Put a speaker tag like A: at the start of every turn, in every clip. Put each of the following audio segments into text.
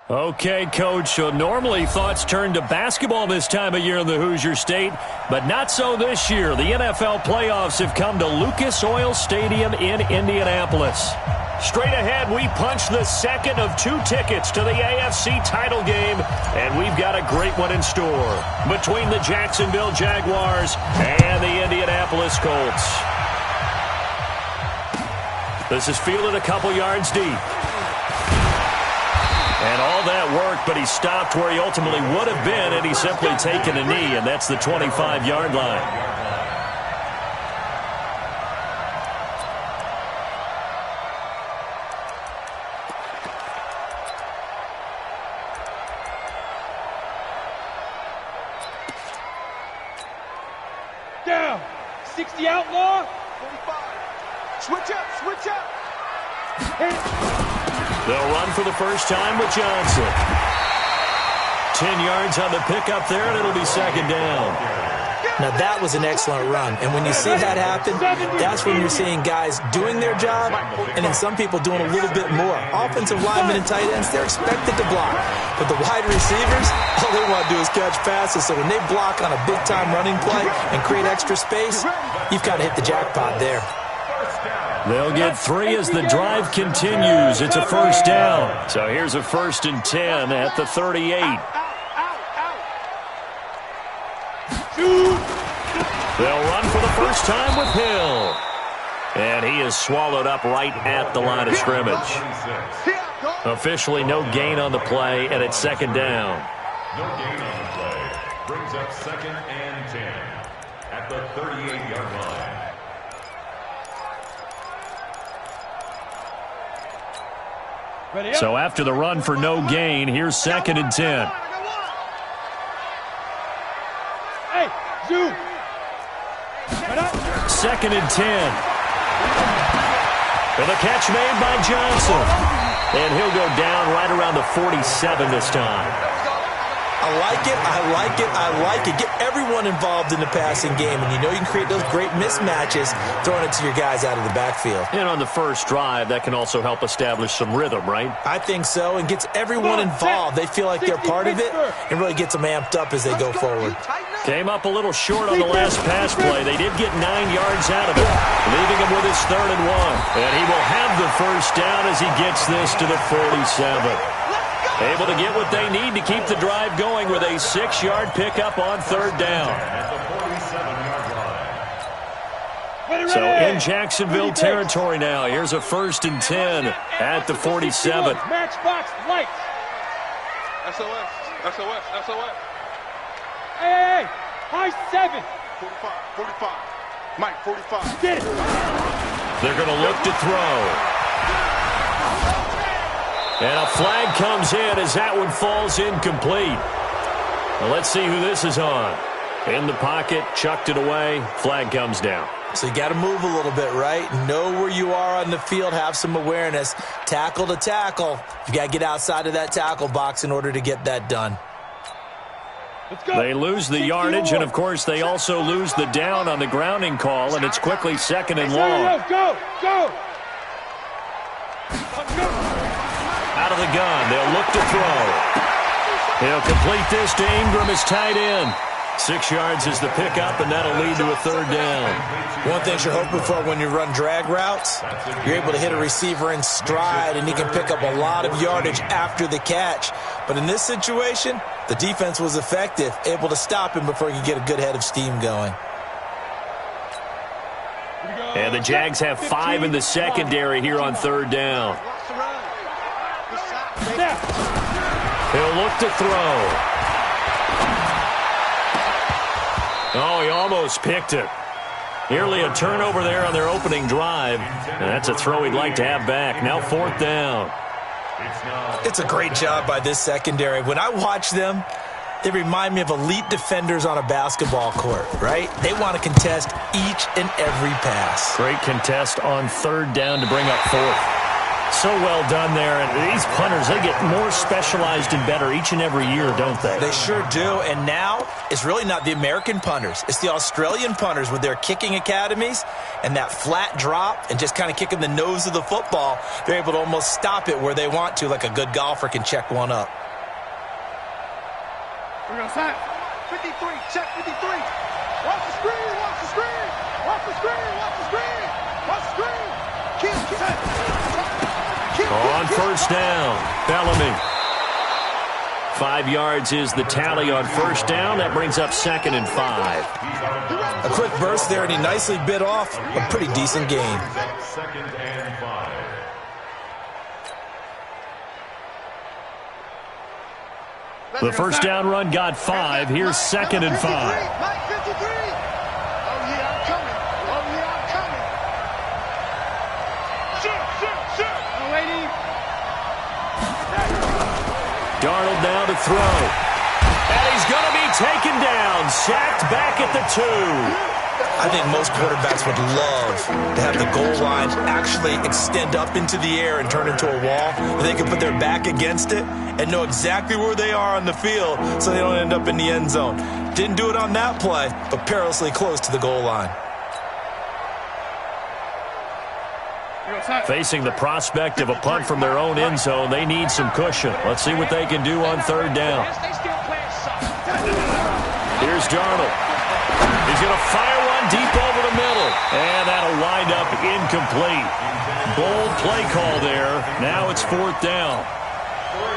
A: Okay, Coach, so normally thoughts turn to basketball this time of year in the Hoosier State, but not so this year. The NFL playoffs have come to Lucas Oil Stadium in Indianapolis. Straight ahead, we punch the second of 2 tickets to the AFC title game, and we've got a great one in store between the Jacksonville Jaguars and the Indianapolis Colts. This is fielded a couple yards deep. And all that worked, but he stopped where he ultimately would have been, and he's simply taken a knee, and that's the 25-yard line.
B: Down. 60 outlaw. 45. Switch up, switch up.
A: They'll run for the first time with Johnson. 10 yards on the pickup there, and it'll be second down.
C: Now, that was an excellent run. And when you see that happen, that's when you're seeing guys doing their job and then some people doing a little bit more. Offensive linemen and tight ends, they're expected to block. But the wide receivers, all they want to do is catch passes. So when they block on a big-time running play and create extra space, you've got to hit the jackpot there.
A: They'll get 3 as the drive continues. It's a first down. So here's a 1st and 10 at the 38. They'll run for the first time with Hill. And he is swallowed up right at the line of scrimmage. Officially no gain on the play, and it's second down.
D: No gain on the play. Brings up 2nd and 10 at the 38-yard line.
A: So after the run for no gain, here's 2nd and 10.
B: Hey, zoom.
A: 2nd and 10. And the catch made by Johnson. And he'll go down right around the 47 this time.
C: I like it, I like it, I like it. Get everyone involved in the passing game, and you know you can create those great mismatches throwing it to your guys out of the backfield.
A: And on the first drive, that can also help establish some rhythm, right?
C: I think so, and gets everyone involved. They feel like they're part of it and really gets them amped up as they go forward.
A: Came up a little short on the last pass play. They did get 9 yards out of it, leaving him with his 3rd and 1. And he will have the first down as he gets this to the 47. Able to get what they need to keep the drive going with a 6-yard pickup on 3rd down. So in Jacksonville territory now. Here's a 1st and 10 at the 47.
B: Matchbox lights.
E: SOS, SOS, SOS.
B: Hey, high 7.
E: 45, 45. Mike, 45.
B: Get it.
A: They're going to look to throw. And a flag comes in as that one falls incomplete. Well, let's see who this is on. In the pocket, chucked it away, flag comes down.
C: So you got to move a little bit, right? Know where you are on the field, have some awareness. Tackle to tackle. You got to get outside of that tackle box in order to get that done.
A: They lose the yardage, and, of course, they also lose the down on the grounding call, and it's quickly 2nd and long.
B: Go, go.
A: Out of the gun, they'll look to throw. He'll complete this to Ingram as tight end. 6 yards is the pickup, and that'll lead to a 3rd down.
C: One thing you're hoping for when you run drag routes, you're able to hit a receiver in stride, and he can pick up a lot of yardage after the catch. But in this situation, the defense was effective, able to stop him before he could get a good head of steam going.
A: And the Jags have 5 in the secondary here on 3rd down. He'll look to throw. Oh, he almost picked it. Nearly a turnover there on their opening drive. And that's a throw he'd like to have back. Now 4th down.
C: It's a great job by this secondary. When I watch them, they remind me of elite defenders on a basketball court, right? They want to contest each and every pass.
A: Great contest on 3rd down to bring up 4th. So well done there. And these punters, they get more specialized and better each and every year, don't they?
C: They sure do. And now it's really not the American punters. It's the Australian punters with their kicking academies and that flat drop and just kind of kicking the nose of the football. They're able to almost stop it where they want to, like a good golfer can check one up.
E: We're going to sign. 53, check 53. Watch the screen, watch the screen. Watch the screen, watch the screen. Watch the screen.
A: On first down, Bellamy. 5 yards is the tally on first down. That brings up 2nd and 5.
C: A quick burst there, and he nicely bit off a pretty decent gain.
D: 2nd and 5.
A: The first down run got 5. Here's 2nd and 5.
E: Mike 53. Oh, yeah, I'm coming. Oh, yeah, I'm coming. Shoot.
B: No waiting.
A: Darnold now to throw. And he's going to be taken down. Sacked back at the 2.
C: I think most quarterbacks would love to have the goal line actually extend up into the air and turn into a wall. They can put their back against it and know exactly where they are on the field so they don't end up in the end zone. Didn't do it on that play, but perilously close to the goal line.
A: Facing the prospect of a punt from their own end zone, they need some cushion. Let's see what they can do on third down. Here's Darnold. He's going to fire one deep over the middle. And that'll wind up incomplete. Bold play call there. Now it's 4th down.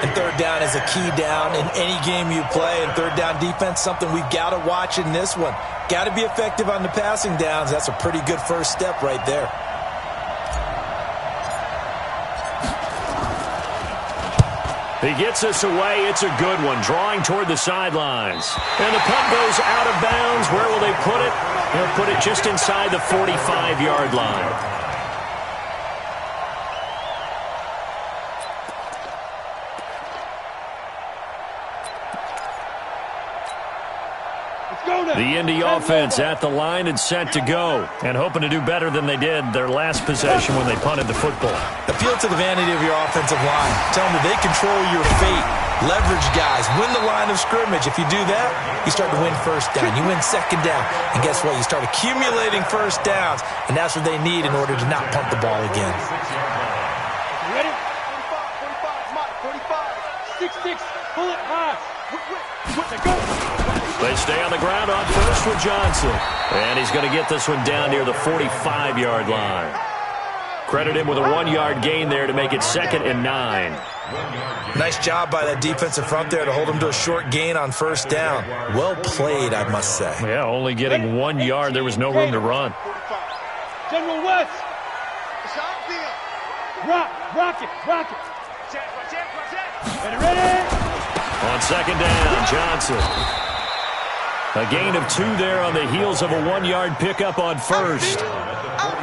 C: And third down is a key down in any game you play. And third down defense, something we've got to watch in this one. Got to be effective on the passing downs. That's a pretty good first step right there.
A: He gets us away. It's a good one. Drawing toward the sidelines. And the punt goes out of bounds. Where will they put it? They'll put it just inside the 45-yard line. The Indy offense at the line and set to go, and hoping to do better than they did their last possession when they punted the football.
C: Appeal to the vanity of your offensive line. Tell them that they control your fate. Leverage guys. Win the line of scrimmage. If you do that, you start to win first down. You win second down. And guess what? You start accumulating first downs, and that's what they need in order to not punt the ball again.
B: Ready?
E: 45,
B: 6-6, pull it high. Go.
A: They stay on the ground on first with Johnson. And he's going to get this one down near the 45-yard line. Credit him with a 1-yard gain there to make it 2nd and 9.
C: Nice job by that defensive front there to hold him to a short gain on first down. Well played, I must say.
A: Yeah, only getting 1 yard. There was no room to run.
B: General West. Rock it. Ready?
A: On second down, Johnson. A gain of 2 there on the heels of a 1-yard pickup on first.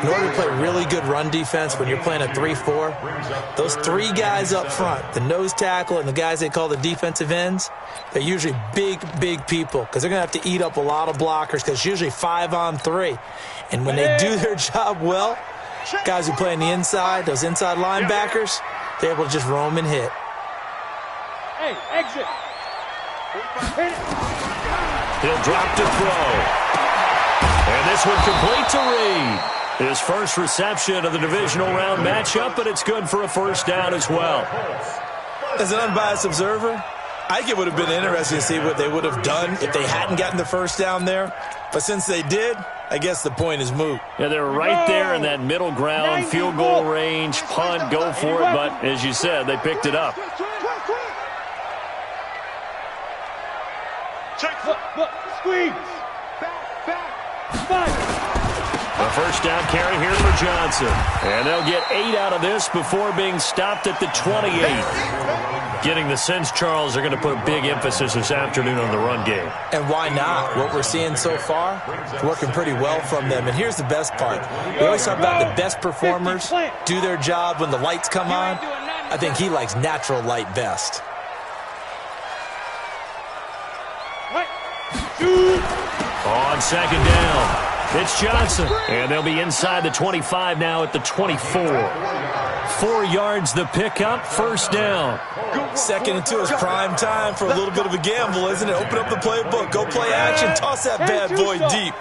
C: In order to play really good run defense when you're playing a 3-4, those 3 guys up front, the nose tackle and the guys they call the defensive ends, they're usually big people because they're going to have to eat up a lot of blockers because it's usually 5-on-3. And when they do their job well, guys who play on the inside, those inside linebackers, they're able to just roam and hit.
B: Hey, exit. Hit it.
A: He'll drop to throw. And this one complete to Reed. His first reception of the divisional round matchup, but it's good for a first down as well.
C: As an unbiased observer, I think it would have been interesting to see what they would have done if they hadn't gotten the first down there. But since they did, I guess the point is moot.
A: Yeah, they're right there in that middle ground, field goal range, punt, go for it. But as you said, they picked it up.
B: Look, squeeze. Back.
A: A first down carry here for Johnson. And they'll get 8 out of this before being stopped at the 28. Getting the sense, Charles, they're going to put a big emphasis this afternoon on the run game.
C: And why not? What we're seeing so far, it's working pretty well from them. And here's the best part. We always talk about the best performers do their job when the lights come on. I think he likes natural light best.
A: On second down, it's Johnson. And they'll be inside the 25 now at the 24. 4 yards the pickup, first down.
C: 2nd and 2 is prime time for a little bit of a gamble, isn't it? Open up the playbook, go play action, toss that bad boy deep.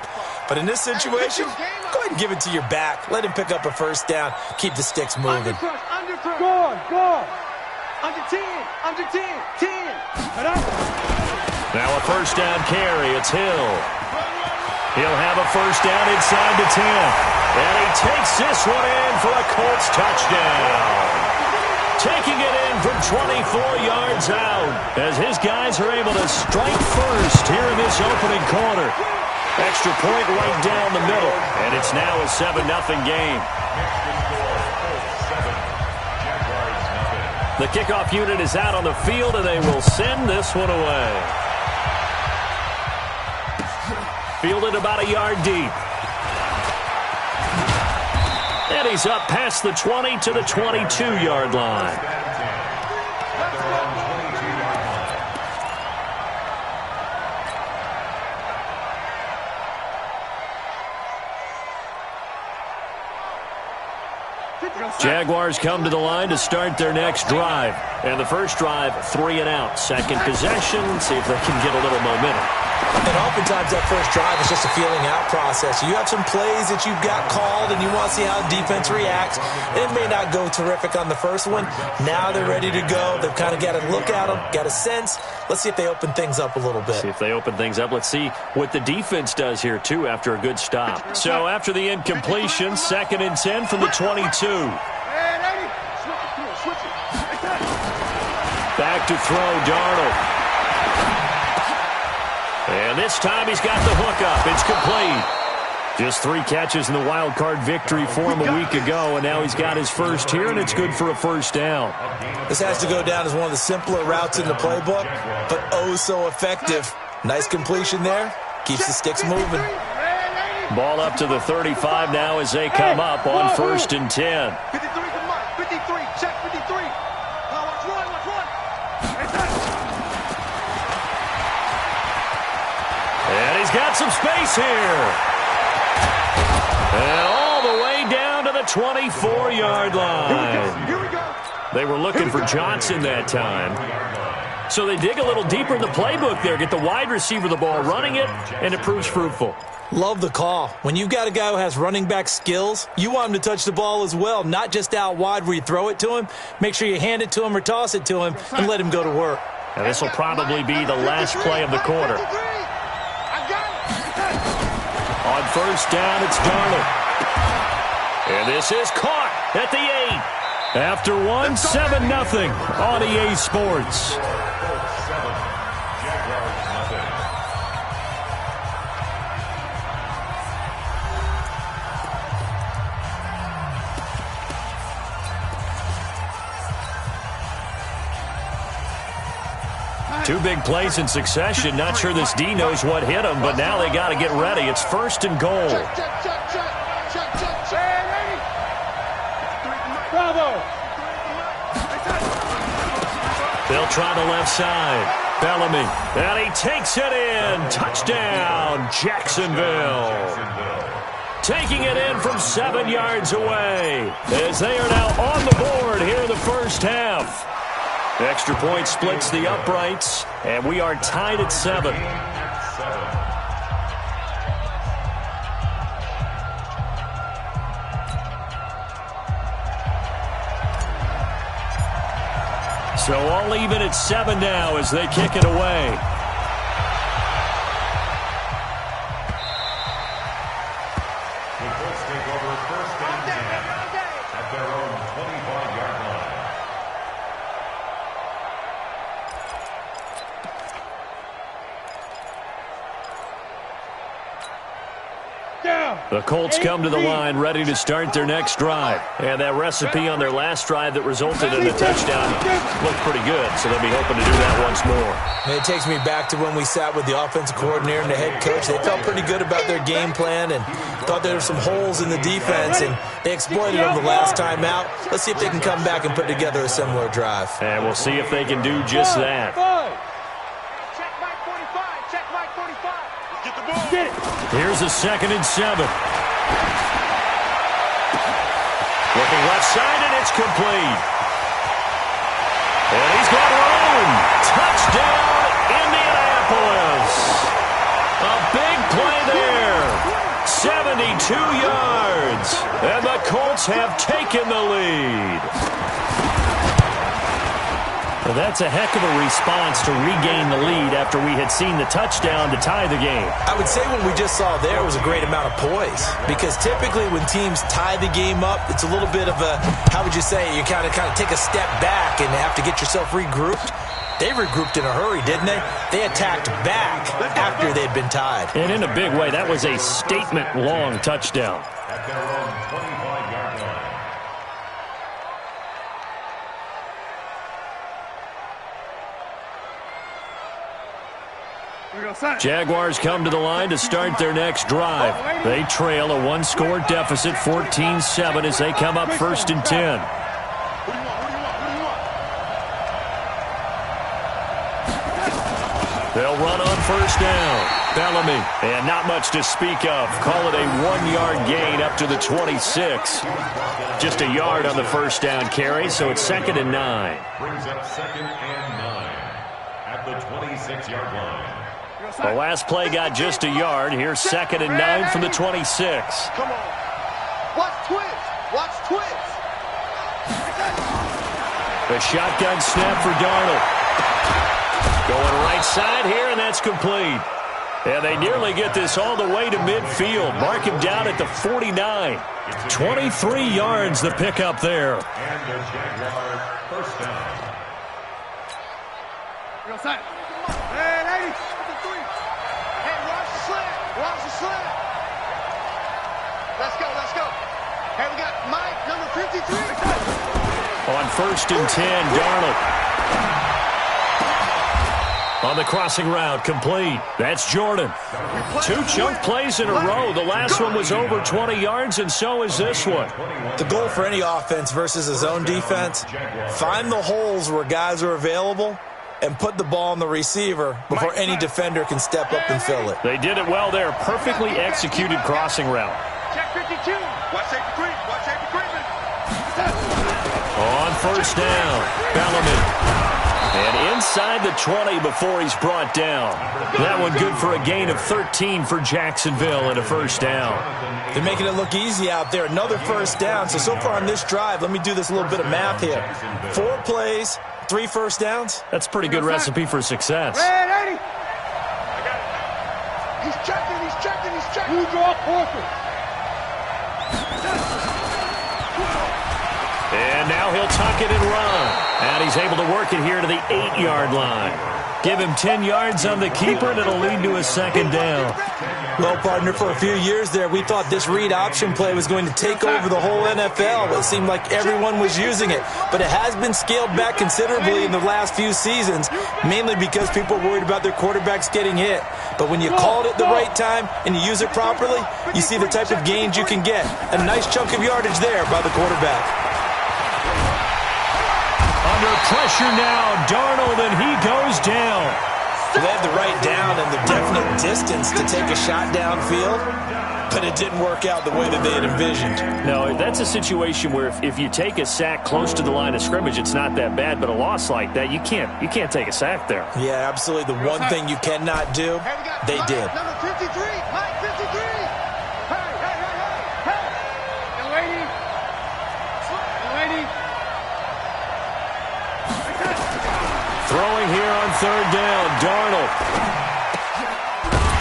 C: But in this situation, go ahead and give it to your back. Let him pick up a first down. Keep the sticks moving.
B: Go. Under 10, 10.
A: Now a first down carry. It's Hill. He'll have a first down inside the 10. And he takes this one in for a Colts touchdown. Taking it in from 24 yards out as his guys are able to strike first here in this opening quarter. Extra point right down the middle. And it's now a 7-0 game. The kickoff unit is out on the field, and they will send this one away. Fielded about a yard deep. And he's up past the 20 to the 22-yard line. Jaguars come to the line to start their next drive. And the first drive, 3 and out. Second possession, see if they can get a little momentum.
C: And oftentimes that first drive is just a feeling out process. You have some plays that you've got called and you want to see how defense reacts. It may not go terrific on the first one. Now they're ready to go. They've kind of got a look at them, got a sense. Let's see if they open things up a little bit.
A: See if they open things up. Let's see what the defense does here, too, after a good stop. So after the incompletion, 2nd and 10 from the 22. Back to throw, Darnold. And this time he's got the hook up. It's complete. Just 3 catches in the wild card victory for him a week ago, and now he's got his first here, and it's good for a first down.
C: This has to go down as one of the simpler routes in the playbook, but oh so effective. Nice completion there. Keeps the sticks moving.
A: Ball up to the 35 now as they come up on 1st and 10.
E: 53, check 53. Watch one.
A: And he's got some space here. And all the way down to the 24-yard line.
E: Here we go.
A: They were looking for Johnson that time. So they dig a little deeper in the playbook there, get the wide receiver the ball, running it, and it proves fruitful.
C: Love the call. When you've got a guy who has running back skills, you want him to touch the ball as well, not just out wide where you throw it to him. Make sure you hand it to him or toss it to him and let him go to work.
A: Now this will probably be the last play of the quarter. On first down, it's Darnold. And this is caught at the 8. After one, 7-0 on EA Sports. Two big plays in succession. Not sure this D knows what hit him, but now they got to get ready. It's 1st and goal.
B: Bravo.
A: They'll try the left side. Bellamy. And he takes it in. Touchdown, Jacksonville. Taking it in from 7 yards away as they are now on the board here in the first half. Extra point splits the uprights, and we are tied at 7. So all even at 7 now as they kick it away. The Colts come to the line ready to start their next drive. And that recipe on their last drive that resulted in a touchdown looked pretty good, so they'll be hoping to do that once more.
C: And it takes me back to when we sat with the offensive coordinator and the head coach. They felt pretty good about their game plan and thought there were some holes in the defense, and they exploited them the last time out. Let's see if they can come back and put together a similar drive.
A: And we'll see if they can do just that.
E: Check Mike 45. Check Mike 45. Let's get the ball.
B: Get it.
A: Here's a 2nd and 7. Looking left side, and it's complete. And he's got room. Touchdown, Indianapolis. A big play there. 72 yards. And the Colts have taken the lead. Well, that's a heck of a response to regain the lead after we had seen the touchdown to tie the game.
C: I would say what we just saw there was a great amount of poise, because typically when teams tie the game up, it's a little bit of a, how would you say, you kind of take a step back and have to get yourself regrouped. They regrouped in a hurry, didn't they? They attacked back after they'd been tied.
A: And in a big way, that was a statement-long touchdown.
D: At their own 25-yard line.
A: Jaguars come to the line to start their next drive. They trail a one-score deficit, 14-7, as they come up 1st and 10. They'll run on 1st down. Bellamy, and not much to speak of. Call it a 1-yard gain up to the 26. Just a yard on the 1st down carry, so it's 2nd and 9.
D: Brings up 2nd and 9 at the 26-yard line.
A: The last play got just a yard. Here's 2nd and 9 from the 26.
E: Come on. Watch twist. Watch twist.
A: The shotgun snap for Darnold. Going right side here, and that's complete. And they nearly get this all the way to midfield. Mark him down at the 49. 23 yards the pickup there.
D: And the Jaguars 1st down.
E: Hey, 80. Hey, watch the slant. Watch the slant. Let's go, let's go. Hey, we got Mike, number 53.
A: On 1st and 10, Darnold. On the crossing route, complete. That's Jordan. 2 chunk plays in a row. The last one was over 20 yards, and so is this one.
C: The goal for any offense versus a zone defense, find the holes where guys are available and put the ball on the receiver before any defender can step up and fill it.
A: They did it well there. Perfectly executed crossing route.
E: Check 52. Watch safety creep. Watch safety creeping.
A: On 1st down, Bellamy. And inside the 20 before he's brought down. That one good for a gain of 13 for Jacksonville and a 1st down.
C: They're making it look easy out there. Another 1st down. So far on this drive, let me do this little bit of math here. 4 plays, 3 1st downs.
A: That's a pretty good recipe for success.
E: Red 80. I got it. He's checking, he's checking, he's checking. You draw corporate.
A: And now he'll tuck it and run. And he's able to work it here to the 8-yard line. Give him 10 yards on the keeper, and it'll lead to a 2nd down.
C: Well, partner, for a few years there, we thought this read option play was going to take over the whole NFL. It seemed like everyone was using it. But it has been scaled back considerably in the last few seasons, mainly because people are worried about their quarterbacks getting hit. But when you call it at the right time and you use it properly, you see the type of gains you can get. A nice chunk of yardage there by the quarterback.
A: Under pressure now, Darnold, and he goes down.
C: They had the right down and the definite distance to take a shot downfield, but it didn't work out the way that they had envisioned.
A: No, that's a situation where if you take a sack close to the line of scrimmage, it's not that bad, but a loss like that, you can't take a sack there.
C: Yeah, absolutely. The one thing you cannot do, they did.
E: Number 53, Mike 53. Hey, hey, hey, hey, hey. Young lady. Young lady.
A: Throwing here on 3rd down, Darnold.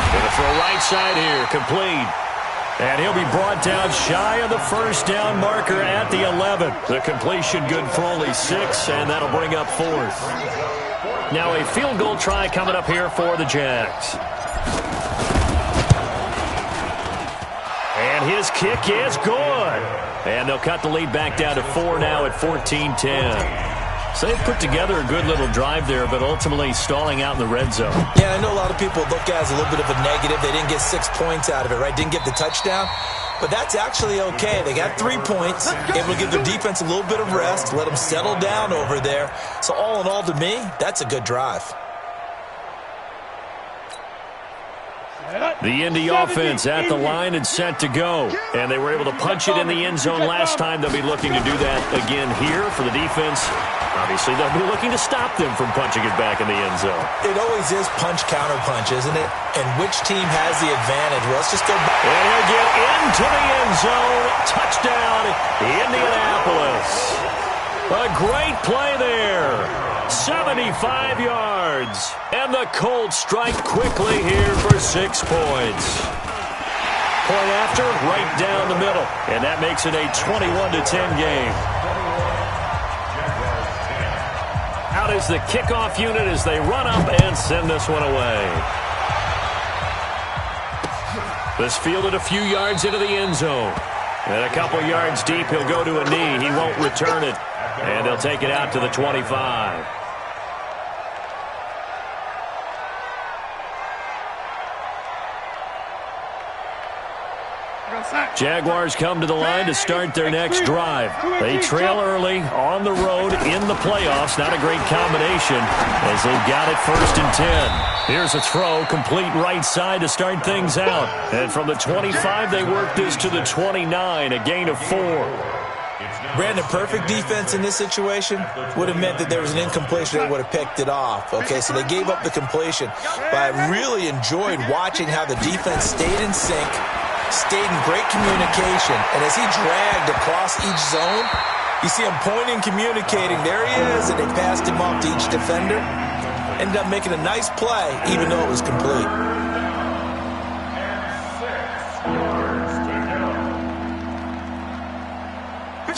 A: Gonna throw right side here, complete. And he'll be brought down shy of the 1st down marker at the 11. The completion good for only 6, and that'll bring up 4th. Now a field goal try coming up here for the Jags. And his kick is good. And they'll cut the lead back down to 4 now at 14-10. So they put together a good little drive there, but ultimately stalling out in the red zone.
C: Yeah, I know a lot of people look at it as a little bit of a negative. They didn't get 6 points out of it, right? Didn't get the touchdown. But that's actually okay. They got 3 points, able to give their defense a little bit of rest, let them settle down over there. So all in all, to me, that's a good drive.
A: The Indy offense at the line and set to go. And they were able to punch it in the end zone last time. They'll be looking to do that again here for the defense. Obviously, they'll be looking to stop them from punching it back in the end zone.
C: It always is punch-counter-punch, isn't it? And which team has the advantage? Well, let's just go back.
A: And he'll get into the end zone. Touchdown, Indianapolis. A great play there. 75 yards. And the Colts strike quickly here for 6 points. Point after, right down the middle. And that makes it a 21-10 game. Out is the kickoff unit as they run up and send this one away. This fielded a few yards into the end zone. And a couple yards deep, he'll go to a knee. He won't return it. And they'll take it out to the 25. Jaguars come to the line to start their next drive. They trail early on the road in the playoffs. Not a great combination as they've got it 1st and 10. Here's a throw, complete right side to start things out. And from the 25, they work this to the 29, a gain of 4.
C: Brandon, perfect defense in this situation would have meant that there was an incompletion that would have picked it off. Okay, so they gave up the completion. But I really enjoyed watching how the defense stayed in sync, stayed in great communication, and as he dragged across each zone, you see him pointing, communicating. There he is, and they passed him off to each defender. Ended up making a nice play, even though it was complete.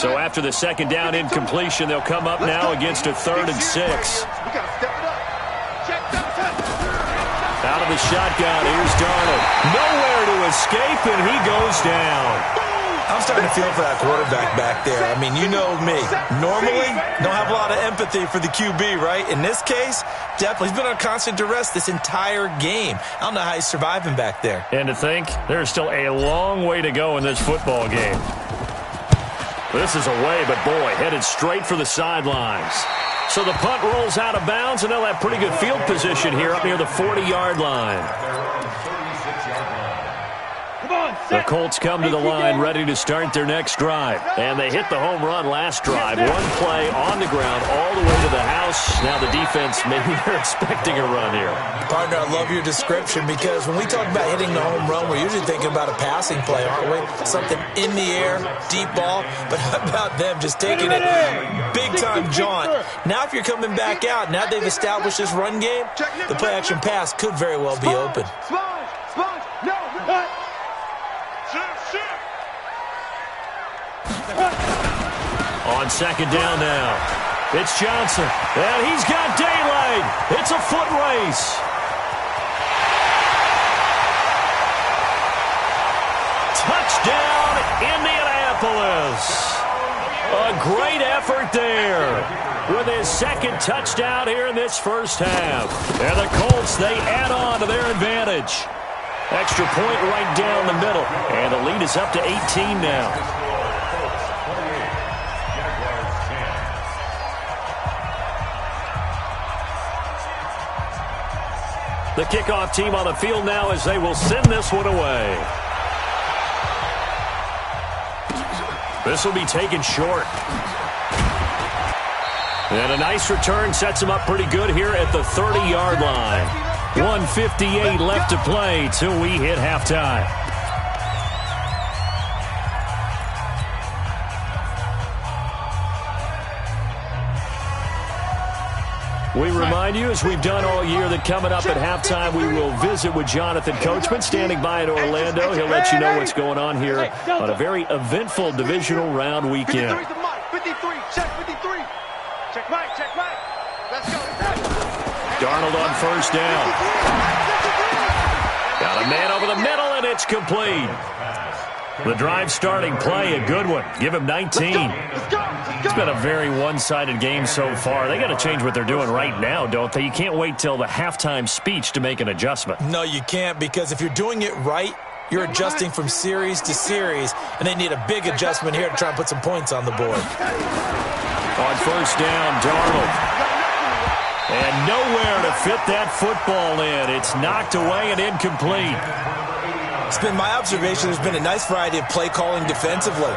A: So after the second down incompletion, they'll come up now against a 3rd and 6. Out of the shotgun, here's Darnold. Nowhere to escape, and he goes down.
C: I'm starting to feel for that quarterback back there. I mean, you know me. Normally, don't have a lot of empathy for the QB, right? In this case, definitely. He's been on constant duress this entire game. I don't know how he's surviving back there.
A: And to think, there's still a long way to go in this football game. This is away, but boy, headed straight for the sidelines. So the punt rolls out of bounds, and they'll have pretty good field position here up near the 40-yard line. The Colts come to the line ready to start their next drive. And they hit the home run last drive. One play on the ground all the way to the house. Now the defense, maybe they're expecting a run here.
C: Partner, I love your description because when we talk about hitting the home run, we're usually thinking about a passing play, aren't we? Something in the air, deep ball. But how about them just taking it big-time jaunt? Now if you're coming back out, now they've established this run game, the play-action pass could very well be open.
A: On second down now, it's Johnson, and he's got daylight. It's a foot race. Touchdown, Indianapolis. A great effort there with his second touchdown here in this first half. And the Colts, they add on to their advantage. Extra point right down the middle, and the lead is up to 18 now. The kickoff team on the field now as they will send this one away. This will be taken short. And a nice return sets them up pretty good here at the 30-yard line. 1:58 left to play till we hit halftime. We remind you, as we've done all year, that coming up at halftime, we will visit with Jonathan Coachman, standing by in Orlando. He'll let you know what's going on here on a very eventful divisional round weekend.
E: 53, check 53. Check right, check right. Let's go.
A: Darnold on first down. Got a man over the middle, and it's complete. The drive starting play, a good one. Give him 19. It's been a very one-sided game so far. They got to change what they're doing right now, don't they? You can't wait till the halftime speech to make an adjustment.
C: No, you can't, because if you're doing it right, you're adjusting from series to series, and they need a big adjustment here to try and put some points on the board.
A: On first down, Darnold. And nowhere to fit that football in. It's knocked away and incomplete.
C: It's been my observation there's been a nice variety of play calling defensively.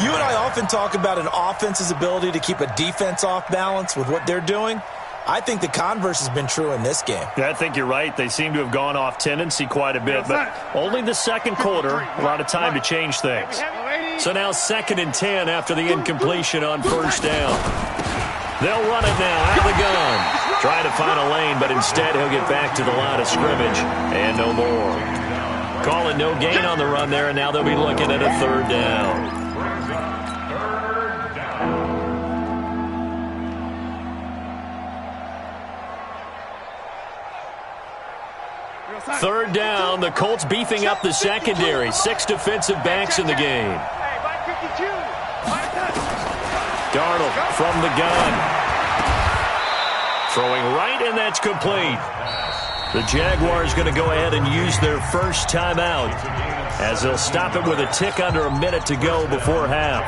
C: You and I often talk about an offense's ability to keep a defense off balance with what they're doing. I think the converse has been true in this game.
A: Yeah, I think you're right. They seem to have gone off tendency quite a bit, but only the second quarter, a lot of time to change things. So now 2nd and 10 after the incompletion on first down. They'll run it now out of the gun. Trying to find a lane, but instead he'll get back to the line of scrimmage and no more. Calling no gain on the run there, and now they'll be looking at a 3rd down. 3rd down, the Colts beefing up the secondary. 6 defensive backs in the game. Darnold from the gun. Throwing right, and that's complete. The Jaguars going to go ahead and use their first timeout as they'll stop it with a tick under a minute to go before half.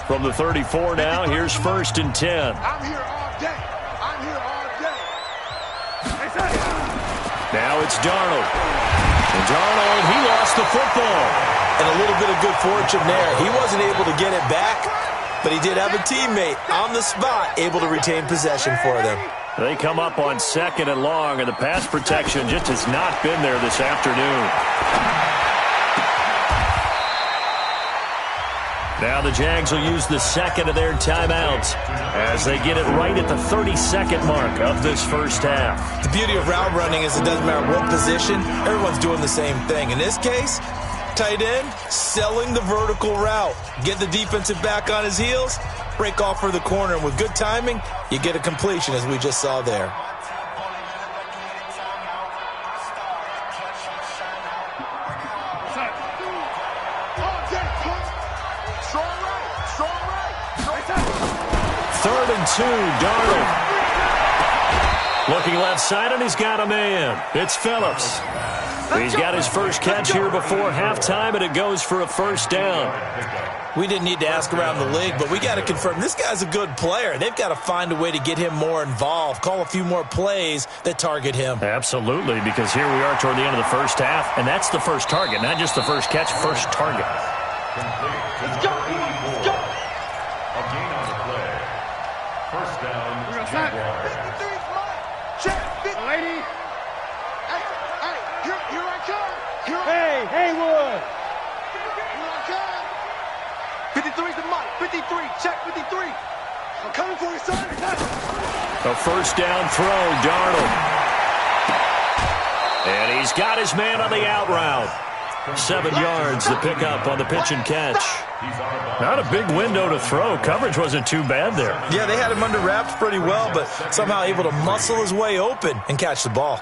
A: From the 34 now, here's 1st and 10.
E: I'm here all day. I'm here all day.
A: Now it's Darnold. And Darnold, he lost the football.
C: And a little bit of good fortune there. He wasn't able to get it back, but he did have a teammate on the spot able to retain possession for them.
A: They come up on 2nd and long, and the pass protection just has not been there this afternoon. Now the Jags will use the 2nd of their timeouts as they get it right at the 32nd mark of this first half.
C: The beauty of route running is it doesn't matter what position, everyone's doing the same thing. In this case, tight end, selling the vertical route. Get the defensive back on his heels, break off for the corner, and with good timing, you get a completion as we just saw there.
A: Third and 2, Darnold. Looking left side, and he's got a man. It's Phillips. He's got his first catch here before halftime, and it goes for a 1st down.
C: We didn't need to ask around the league, but we got to confirm this guy's a good player. They've got to find a way to get him more involved, call a few more plays that target him.
A: Absolutely, because here we are toward the end of the first half, and that's the first target, not just the first catch, first target.
E: Let's go. Let's go.
D: A gain on the play. 1st down, Jaguars.
E: 53's mine. Check. Lady. Hey, here I come.
B: Hey, Haywood.
E: Here I come. 53's the mic. 53. Check 53. I'm coming for you, son.
A: A 1st down throw, Darnold. And he's got his man on the out route. 7 yards, the pickup on the pitch and catch. Not a big window to throw. Coverage wasn't too bad there.
C: Yeah, they had him under wraps pretty well, but somehow able to muscle his way open and catch the ball.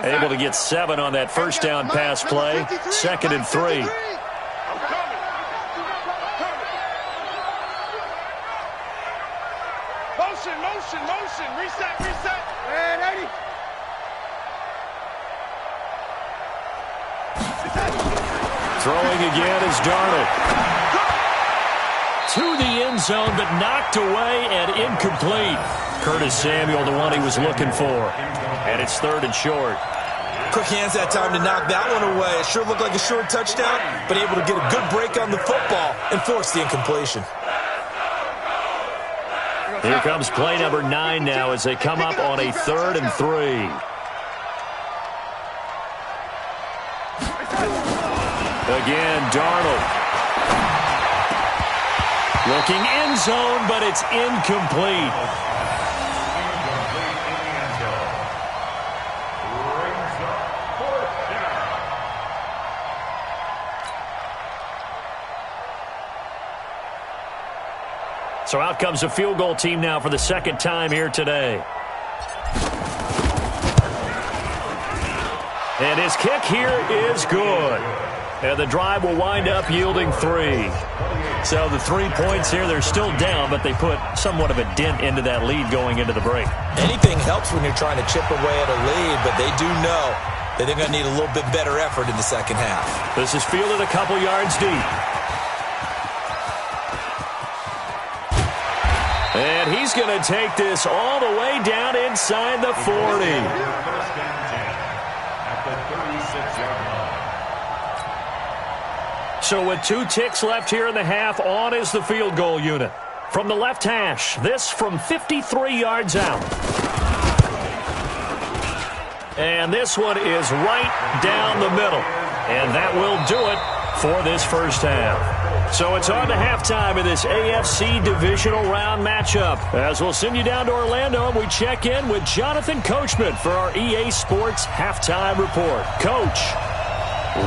A: Able to get 7 on that 1st down pass play. 2nd and 3.
E: Motion. Reset. And 80.
A: Throwing again is Darnold. To the end zone, but knocked away and incomplete. Curtis Samuel, the one he was looking for. And it's 3rd and short.
C: Quick hands that time to knock that one away. It sure looked like a short touchdown, but able to get a good break on the football and force the incompletion.
A: Here comes play number 9 now as they come up on a 3rd and 3. Again, Darnold. Looking end zone, but it's incomplete. So out comes a field goal team now for the 2nd time here today. And his kick here is good. And the drive will wind up yielding 3. So the 3 points here, they're still down, but they put somewhat of a dent into that lead going into the break.
C: Anything helps when you're trying to chip away at a lead, but they do know they're going to need a little bit better effort in the second half.
A: This is fielded a couple yards deep. And he's going to take this all the way down inside the 40.
D: First and 10 at the 36-yard line.
A: So with 2 ticks left here in the half, on is the field goal unit. From the left hash, this from 53 yards out. And this one is right down the middle. And that will do it for this first half. So it's on to halftime in this AFC divisional round matchup. As we'll send you down to Orlando, and we check in with Jonathan Coachman for our EA Sports halftime report. Coach,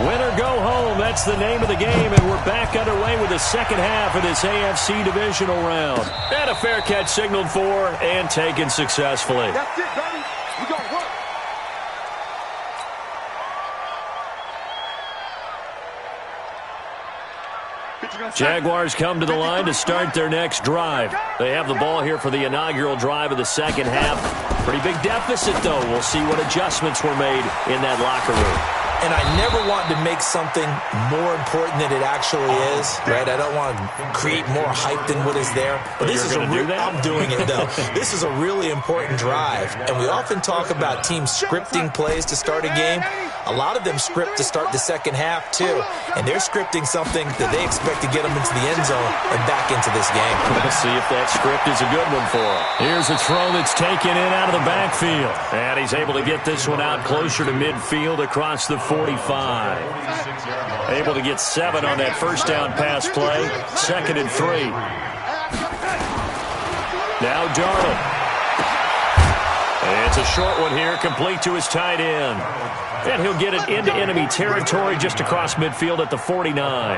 A: win or go home, that's the name of the game, and we're back underway with the second half of this AFC divisional round. And a fair catch signaled for and taken successfully.
E: That's it, baby. We gonna work.
A: Jaguars come to the line to start their next drive. They have the ball here for the inaugural drive of the second half. Pretty big deficit, though. We'll see what adjustments were made in that locker room.
C: And I never want to make something more important than it actually is, right? I don't want to create more hype than what is there. But this is I'm doing it, though. This is a really important drive. And we often talk about teams scripting plays to start a game. A lot of them script to start the second half, too. And they're scripting something that they expect to get them into the end zone and back into this game.
A: Let's see if that script is a good one for them. Here's a throw that's taken in out of the backfield. And he's able to get this one out closer to midfield across the 45. Able to get 7 on that first down pass play. 2nd and 3. Now Darnold. It's a short one here, complete to his tight end. And he'll get it into enemy territory just across midfield at the 49.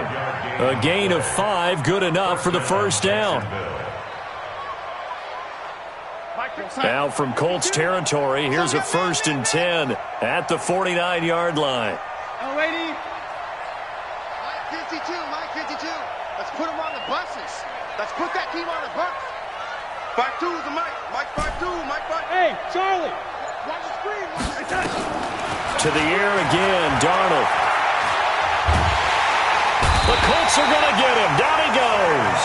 A: A gain of 5, good enough for the first down. Now from Colts territory, here's a 1st and 10 at the 49-yard line.
E: Oh, lady. Mike 52, Mike 52. Let's put him on the buses. Let's put that team on the bus. 5-2 is the Mike. Mike 5-2, Mike 5. Hey, Charlie. Watch the screen. Watch the
A: To the air again, Darnold. The Colts are going to get him. Down he goes.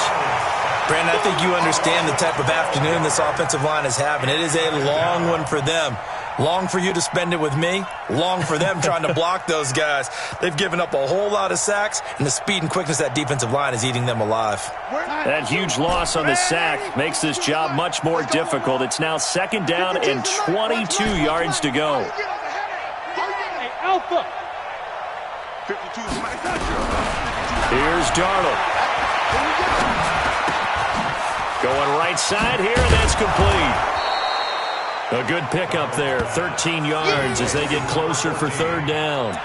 C: Brandon, I think you understand the type of afternoon this offensive line is having. It is a long one for them. Long for you to spend it with me. Long for them trying to block those guys. They've given up a whole lot of sacks, and the speed and quickness of that defensive line is eating them alive.
A: That huge loss on the sack makes this job much more difficult. It's now 2nd down and 22 yards to go.
E: Hey, Alpha. 52 is Mike.
A: Here's Darnold. Going right side here, and that's complete. A good pickup there, 13 yards as they get closer for 3rd down.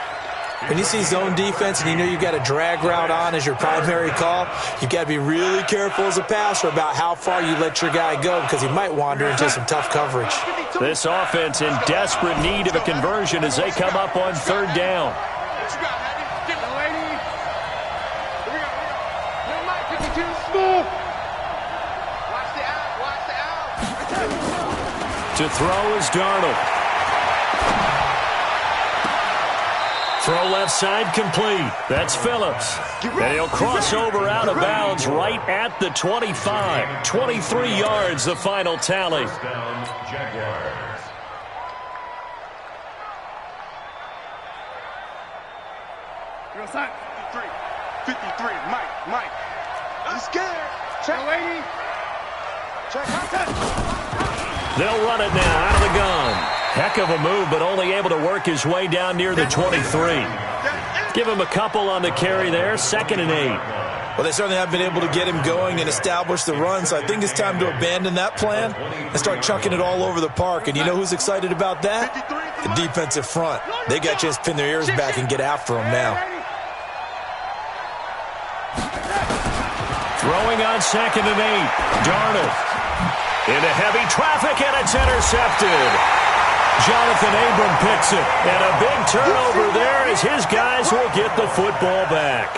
C: When you see zone defense and you know you've got a drag route on as your primary call, you've got to be really careful as a passer about how far you let your guy go because he might wander into some tough coverage.
A: This offense in desperate need of a conversion as they come up on 3rd down. To throw is Darnold. Throw left side complete. That's Phillips. And he'll cross over out of bounds right at the 25. 23 yards, the final tally.
D: First down, Jaguars.
E: You're outside. 53, Mike. He's scared. Check, lady. Check, contact.
A: They'll run it now out of the gun. Heck of a move, but only able to work his way down near the 23. Give him a couple on the carry there, 2nd and 8.
C: Well, they certainly have been able to get him going and establish the run, so I think it's time to abandon that plan and start chucking it all over the park. And you know who's excited about that? The defensive front. They got a chance to pin their ears back and get after him now.
A: Throwing on 2nd and 8. Darnold. Into heavy traffic, and it's intercepted. Jonathan Abram picks it. And a big turnover there as his guys will get the football back.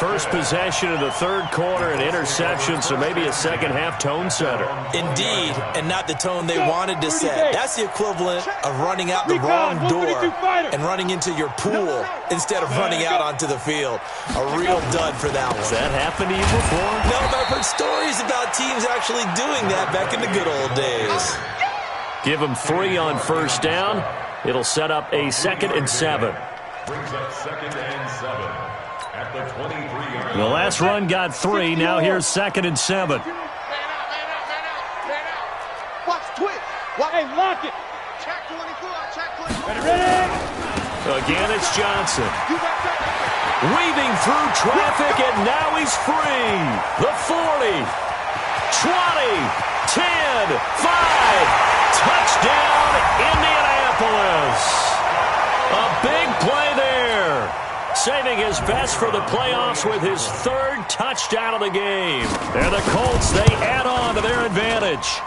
A: first possession of the third quarter, an interception, so maybe a second-half tone setter.
C: Indeed, and not the tone they wanted to set. That's the equivalent of running out the wrong door and running into your pool instead of running out onto the field. A real dud for that one.
A: Has that happened to you before?
C: No, but I've heard stories about teams actually doing that back in the good old days.
A: Give them 3 on first down. It'll set up a 2nd and 7.
D: Brings up 2nd and 7 at the 23-yard line.
A: The last run got 3. Now here's 2nd and 7.
E: Man out. Watch, twitch.
B: Hey, lock it.
E: Check 24, check 24.
B: Ready?
A: Again, it's Johnson. Weaving through traffic, and now he's free. The 40, 20, 10, 5. Touchdown, Indianapolis. A big play there. Saving his best for the playoffs with his 3rd touchdown of the game. And the Colts, they add on to their advantage.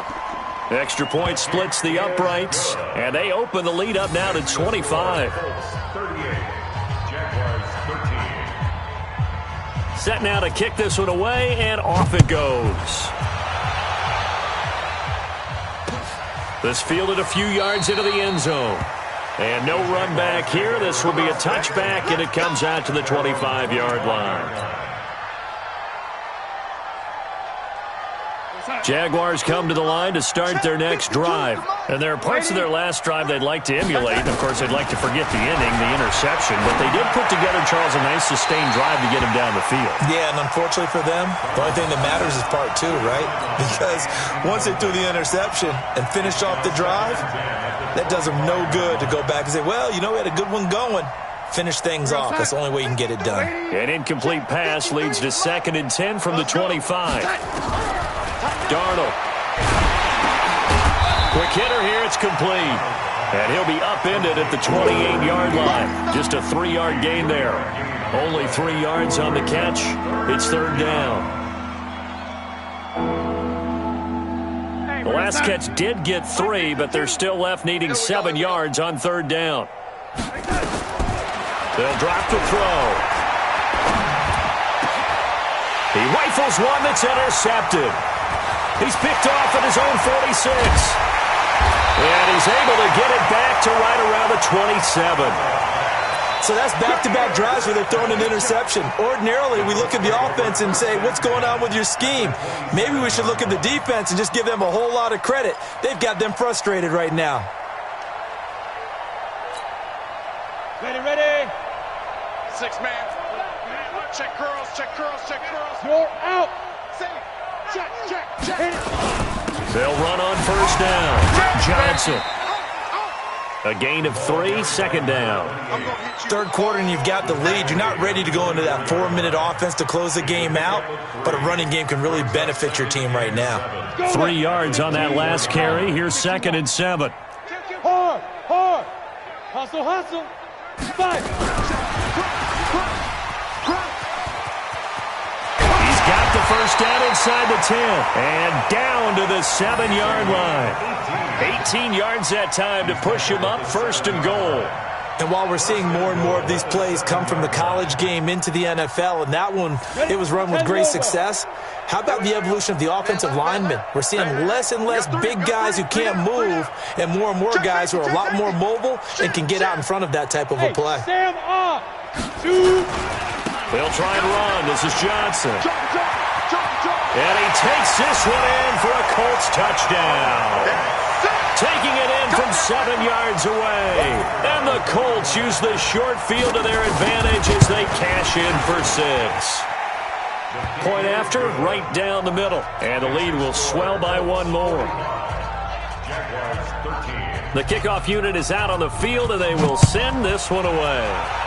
A: Extra point splits the uprights, and they open the lead up now to 25.
D: 38, Jaguars 13.
A: Set now to kick this one away, and off it goes. This fielded a few yards into the end zone. And no run back here. This will be a touchback, and it comes out to the 25-yard line. Jaguars come to the line to start their next drive. And there are parts of their last drive they'd like to emulate. And, of course, they'd like to forget the inning, the interception. But they did put together, Charles, a nice sustained drive to get him down the field.
C: Yeah, and unfortunately for them, the only thing that matters is part 2, right? Because once they threw the interception and finished off the drive, that does them no good to go back and say, well, you know, we had a good one going. Finish things off. That's the only way you can get it done.
A: An incomplete pass leads to 2nd and 10 from the 25. Darnold. Quick hitter here, it's complete. And he'll be upended at the 28-yard line. Just a 3-yard gain there. Only 3 yards on the catch. It's 3rd down. The last catch did get 3, but they're still left needing 7 yards on 3rd down. They'll drop the throw. He rifles one that's intercepted. He's picked off at his own 46. And he's able to get it back to right around the 27.
C: So that's back-to-back drives where they're throwing an interception. Ordinarily, we look at the offense and say, what's going on with your scheme? Maybe we should look at the defense and just give them a whole lot of credit. They've got them frustrated right now.
B: Ready.
E: 6 man. Check curls.
B: You're out.
E: Check.
A: They'll run on first down. Johnson. A gain of 3, 2nd down.
C: 3rd quarter and you've got the lead. You're not ready to go into that 4-minute offense to close the game out, but a running game can really benefit your team right now.
A: 3 yards on that last carry. Here's 2nd and 7.
B: Hard. Hustle. 5.
A: Got the first down inside the 10 and down to the 7-yard line. 18 yards that time to push him up 1st and goal.
C: And while we're seeing more and more of these plays come from the college game into the NFL, and that one, it was run with great success, how about the evolution of the offensive linemen? We're seeing less and less big guys who can't move and more guys who are a lot more mobile and can get out in front of that type of a play.
B: Sam off. 2.
A: They'll try and run. This is Johnson. And he takes this one in for a Colts touchdown. Taking it in from 7 yards away. And the Colts use the short field to their advantage as they cash in for 6. Point after, right down the middle. And the lead will swell by 1 more. The kickoff unit is out on the field, and they will send this one away.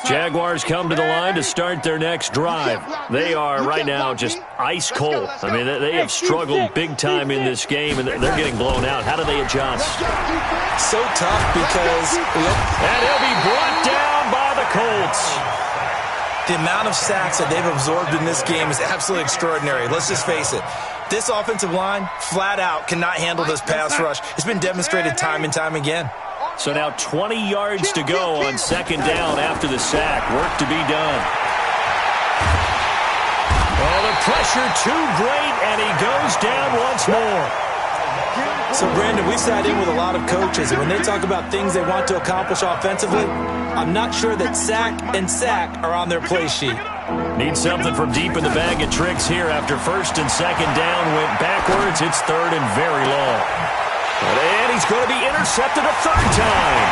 A: Jaguars come to the line to start their next drive. They are right now just ice cold. I mean, they have struggled big time in this game, and they're getting blown out. How do they adjust?
C: So tough because...
A: And he'll be brought down by the Colts.
C: The amount of sacks that they've absorbed in this game is absolutely extraordinary. Let's just face it. This offensive line, flat out, cannot handle this pass rush. It's been demonstrated time and time again.
A: So now 20 yards to go on second down after the sack. Work to be done. Oh, the pressure too great, and he goes down once more.
C: So, Brandon, we sat in with a lot of coaches, and when they talk about things they want to accomplish offensively, I'm not sure that sack and sack are on their play sheet.
A: Need something from deep in the bag of tricks here after first and second down went backwards. It's third and very long. And he's going to be intercepted a third time.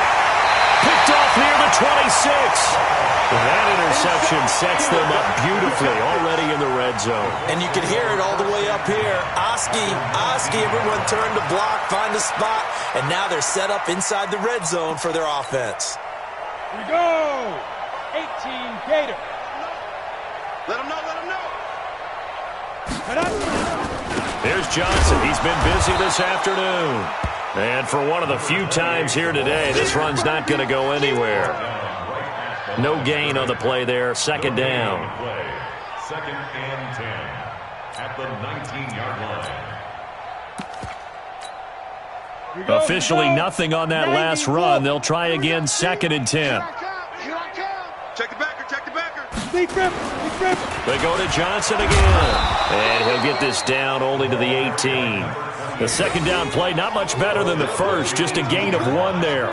A: Picked off near the 26. That interception sets them up beautifully already in the red zone.
C: And you can hear it all the way up here. Oski, everyone turned to block, find a spot, and now they're set up inside the red zone for their offense.
B: Here we go. 18 Gator.
E: Let him know, let him know.
B: Head up.
A: There's Johnson. He's been busy this afternoon. And for one of the few times here today, this run's not going to go anywhere. No gain on the play there. Second down.
D: Second and 10 at the 19-yard line.
A: Officially nothing on that last run. They'll try again second and 10.
E: Here I come. Check the backer, check the backer.
B: Deep rip, deep rip.
A: They go to Johnson again. And he'll get this down only to the 18. The second down play, not much better than the first. Just a gain of 1 there.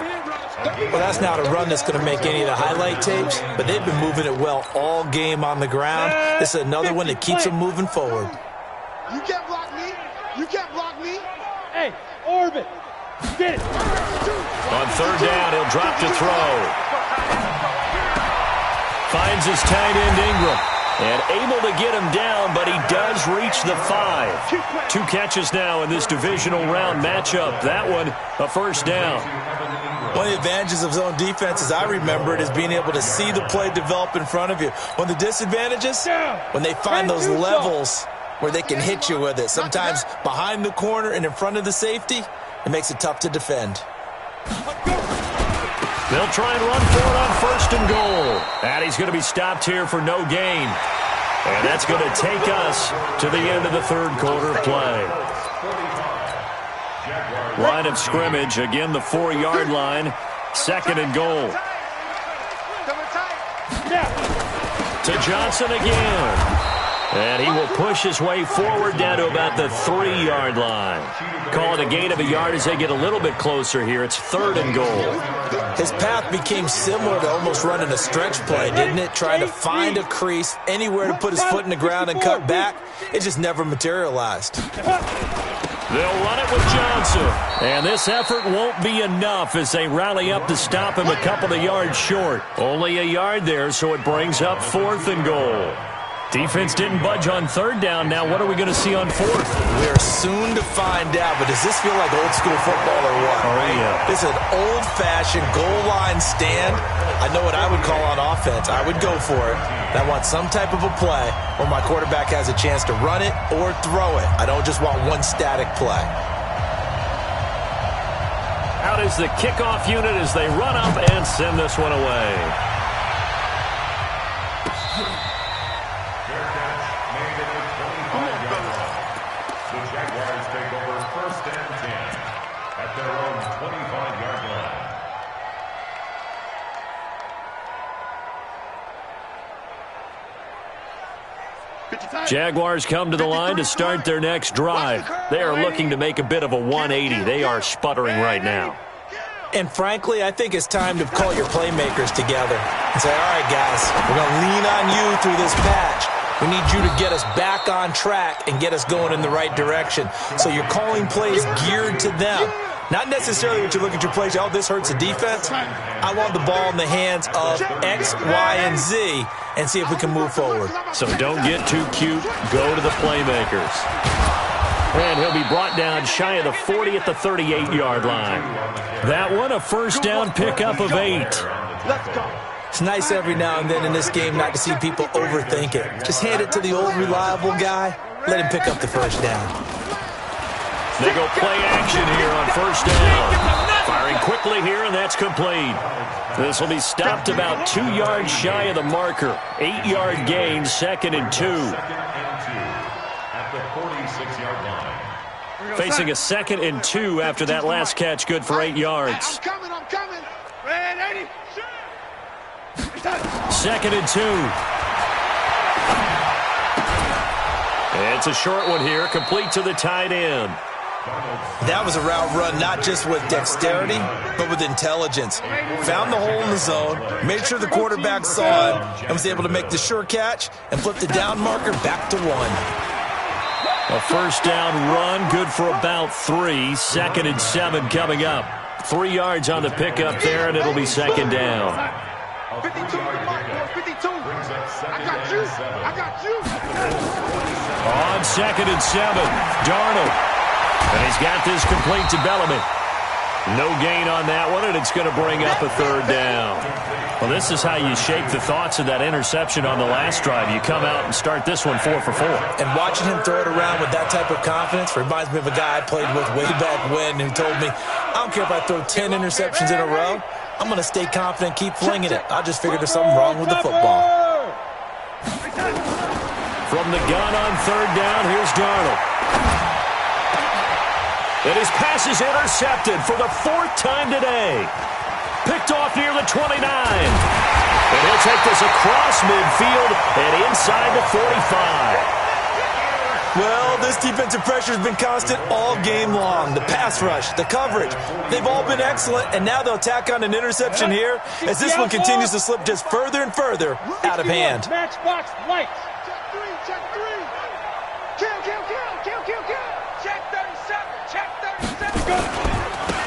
C: Well, that's not a run that's going to make any of the highlight tapes, but they've been moving it well all game on the ground. This is another one that keeps them moving forward.
E: You can't block me. You can't block me.
B: Hey, orbit. Get it.
A: On third down, he'll drop to throw. Finds his tight end Ingram. And able to get him down, but he does reach the 5. 2 catches now in this divisional round matchup. That one, a first down.
C: One of the advantages of zone defense, as I remember it, is being able to see the play develop in front of you. One of the disadvantages, when they find those levels where they can hit you with it, sometimes behind the corner and in front of the safety, it makes it tough to defend.
A: They'll try and run for it on first and goal. And he's going to be stopped here for no gain. And that's going to take us to the end of the third quarter of play. Line of scrimmage, again the 4-yard line. Second and goal. To Johnson again. And he will push his way forward down to about the 3-yard line. Call it a gain of a yard as they get a little bit closer here. It's third and goal.
C: His path became similar to almost running a stretch play, didn't it? Trying to find a crease, anywhere to put his foot in the ground and cut back. It just never materialized.
A: They'll run it with Johnson. And this effort won't be enough as they rally up to stop him a couple of yards short. Only a yard there, so it brings up fourth and goal. Defense didn't budge on third down. Now what are we going to see on fourth?
C: We're soon to find out, but does this feel like old school football or what?
A: Oh, yeah.
C: This is an old-fashioned goal line stand. I know what I would call on offense. I would go for it. I want some type of a play where my quarterback has a chance to run it or throw it. I don't just want one static play.
A: Out is the kickoff unit as they run up and send this one away. Jaguars come to the line to start their next drive. They are looking to make a bit of a 180. They are sputtering right now.
C: And frankly, I think it's time to call your playmakers together and say, all right, guys, we're going to lean on you through this patch. We need you to get us back on track and get us going in the right direction. So you're calling plays geared to them. Not necessarily what you look at your plays, oh, this hurts the defense. I want the ball in the hands of X, Y, and Z and see if we can move forward.
A: So don't get too cute. Go to the playmakers. And he'll be brought down shy of the 40 at the 38-yard line. That one, a first down pickup of 8.
E: Let's go.
C: It's nice every now and then in this game not to see people overthink it. Just hand it to the old reliable guy. Let him pick up the first down.
A: They go play action here on first down. Firing quickly here, and that's complete. This will be stopped about 2 yards shy of the marker. 8-yard gain, 2nd and 2.
D: At the 46-yard line.
A: Facing a 2nd and 2 after that last catch, good for 8 yards.
E: I'm coming. Ready?
A: 2nd and 2. It's a short one here, complete to the tight end.
C: That was a route run not just with dexterity, but with intelligence. Found the hole in the zone, made sure the quarterback saw it, and was able to make the sure catch and flip the down marker back to 1.
A: A first down run, good for about 3. 2nd and 7 coming up. 3 yards on the pickup there, and it'll be 2nd down.
E: 52. I got you.
A: On 2nd and 7, Darnold. And he's got this complete to Bellamy. No gain on that one, and it's going to bring up a 3rd down. Well, this is how you shape the thoughts of that interception on the last drive. You come out and start this one 4 for 4.
C: And watching him throw it around with that type of confidence reminds me of a guy I played with way back when who told me, I don't care if I throw 10 interceptions in a row, I'm going to stay confident, keep flinging it. I just figured there's something wrong with the football.
A: From the gun on 3rd down, here's Darnold. And his pass is intercepted for the 4th time today. Picked off near the 29. And he'll take this across midfield and inside the 45.
C: Well, this defensive pressure has been constant all game long. The pass rush, the coverage, they've all been excellent, and now they'll tack on an interception here as this one continues to slip just further and further out of hand.
B: Matchbox lights.
E: Check 3. Kill. Check 37.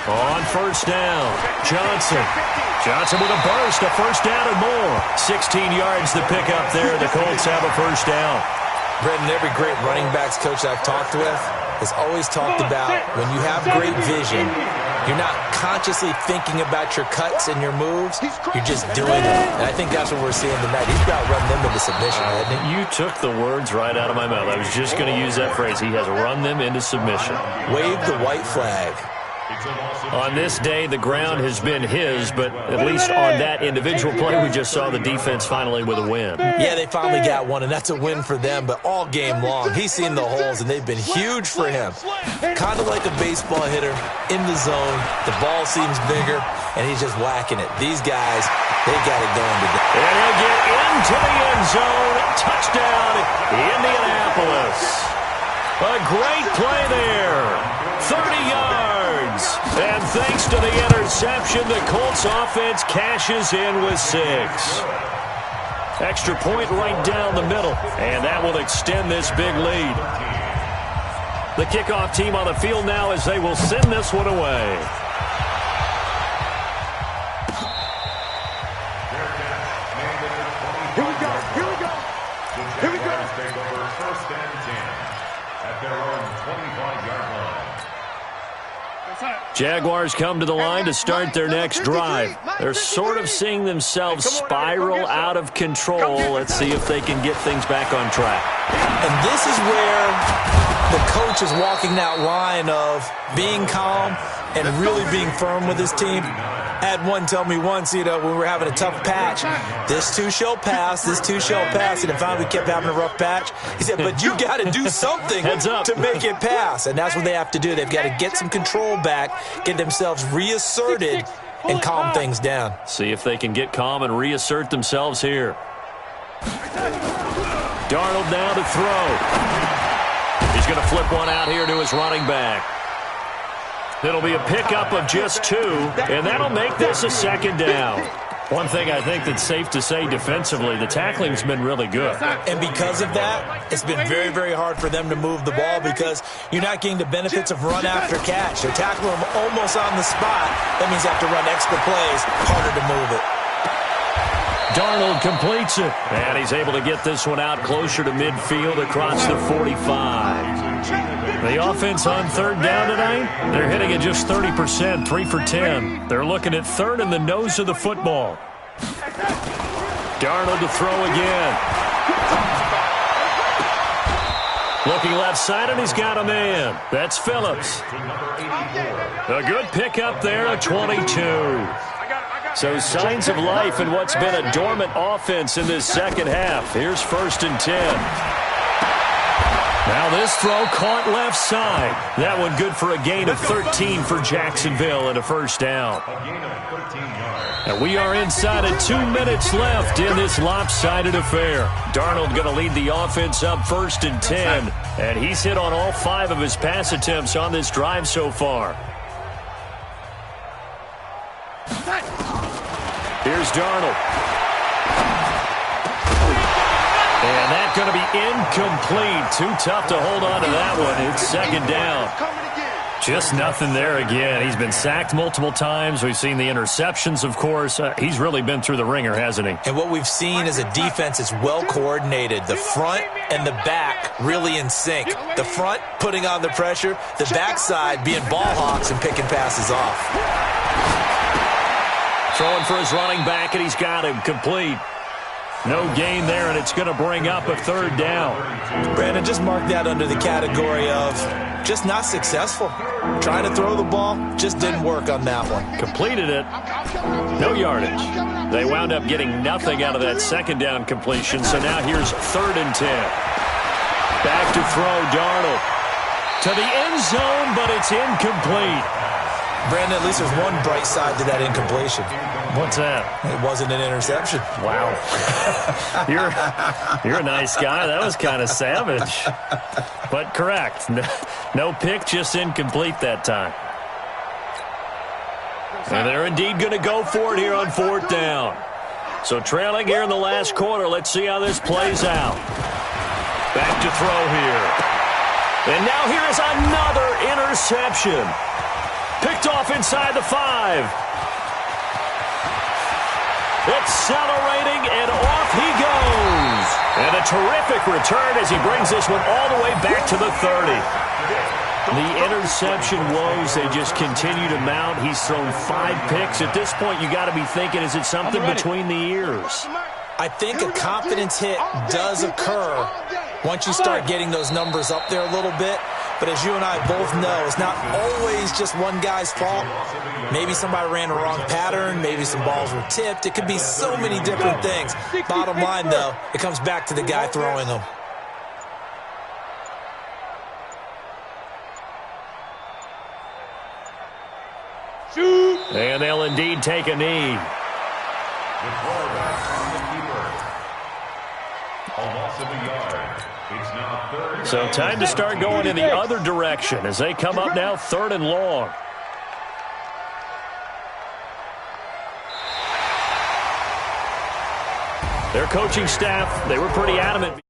A: On first down, Johnson with a burst, a first down and more. 16 yards to pick up there. The Colts have a first down.
C: Brendan, every great running backs coach I've talked with has always talked about when you have great vision, you're not consciously thinking about your cuts and your moves. You're just doing them. And I think that's what we're seeing tonight. He's about run them into submission, hasn't he?
A: You took the words right out of my mouth. I was just going to use that phrase. He has run them into submission.
C: Wave the white flag.
A: On this day, the ground has been his, but at least on that individual play, we just saw the defense finally with a win.
C: Yeah, they finally got one, and that's a win for them, but all game long, he's seen the holes, and they've been huge for him. Kind of like a baseball hitter in the zone. The ball seems bigger, and he's just whacking it. These guys, they got it going today.
A: And he'll get into the end zone. Touchdown, Indianapolis. A great play there. 30 yards. And thanks to the interception, the Colts offense cashes in with 6. Extra point right down the middle, and that will extend this big lead. The kickoff team on the field now as they will send this one away.
D: Here we go. Take over 1st and 10 at their own 25-yard line.
A: Jaguars come to the line to start their next drive. They're sort of seeing themselves spiral out of control. Let's see if they can get things back on track.
C: And this is where the coach is walking that line of being calm and really being firm with his team. I had one tell me once, when we were having a tough patch, this too shall pass, this too shall pass. And finally we kept having a rough patch. He said, but you got to do something to make it pass. And that's what they have to do. They've got to get some control back, get themselves reasserted, and calm things down.
A: See if they can get calm and reassert themselves here. Darnold now to throw. He's going to flip one out here to his running back. It'll be a pickup of just 2, and that'll make this a 2nd down. One thing I think that's safe to say defensively, the tackling's been really good.
C: And because of that, it's been very, very hard for them to move the ball because you're not getting the benefits of run after catch. They tackle them almost on the spot. That means you have to run extra plays, harder to move it.
A: Darnold completes it, and he's able to get this one out closer to midfield across the 45. The offense on 3rd down tonight, they're hitting at just 30%, 3 for 10. They're looking at 3rd in the nose of the football. Darnold to throw again. Looking left side, and he's got a man. That's Phillips. A good pickup there, a 22. So signs of life in what's been a dormant offense in this second half. Here's 1st and 10. Now this throw caught left side. That one good for a gain of 13 for Jacksonville and a first down. And we are inside of 2 minutes left in this lopsided affair. Darnold going to lead the offense up 1st and 10. And he's hit on all 5 of his pass attempts on this drive so far. Here's Darnold. And that's going to be incomplete. Too tough to hold on to that one. It's 2nd down. Just nothing there again. He's been sacked multiple times. We've seen the interceptions, of course. He's really been through the ringer, hasn't he?
C: And what we've seen is a defense that's well coordinated. The front and the back really in sync. The front putting on the pressure. The backside being ball hawks and picking passes off.
A: Throwing for his running back, and he's got him complete. No gain there, and it's going to bring up a 3rd down.
C: Brandon, just mark that under the category of just not successful. Trying to throw the ball, just didn't work on that one.
A: Completed it. No yardage. They wound up getting nothing out of that 2nd down completion, so now here's 3rd and 10. Back to throw, Darnold. To the end zone, but it's incomplete.
C: Brandon, at least there's one bright side to that incompletion.
A: What's that?
C: It wasn't an interception.
A: Wow. You're a nice guy. That was kind of savage. But correct. No pick, just incomplete that time. And they're indeed going to go for it here on 4th down. So trailing here in the last quarter. Let's see how this plays out. Back to throw here. And now here is another interception. Picked off inside the 5. Accelerating, and off he goes. And a terrific return as he brings this one all the way back to the 30. The interception woes, they just continue to mount. He's thrown 5 picks. At this point, you got to be thinking, is it something between the ears?
C: I think a confidence hit does occur once you start getting those numbers up there a little bit. But as you and I both know, it's not always just one guy's fault. Maybe somebody ran the wrong pattern. Maybe some balls were tipped. It could be so many different things. Bottom line, though, it comes back to the guy throwing them.
A: And they'll indeed take a knee.
D: The quarterback on the keeper. A loss of a yard. It's now 3rd.
A: So time to start going in the other direction as they come up now 3rd and long. Their coaching staff, they were pretty adamant.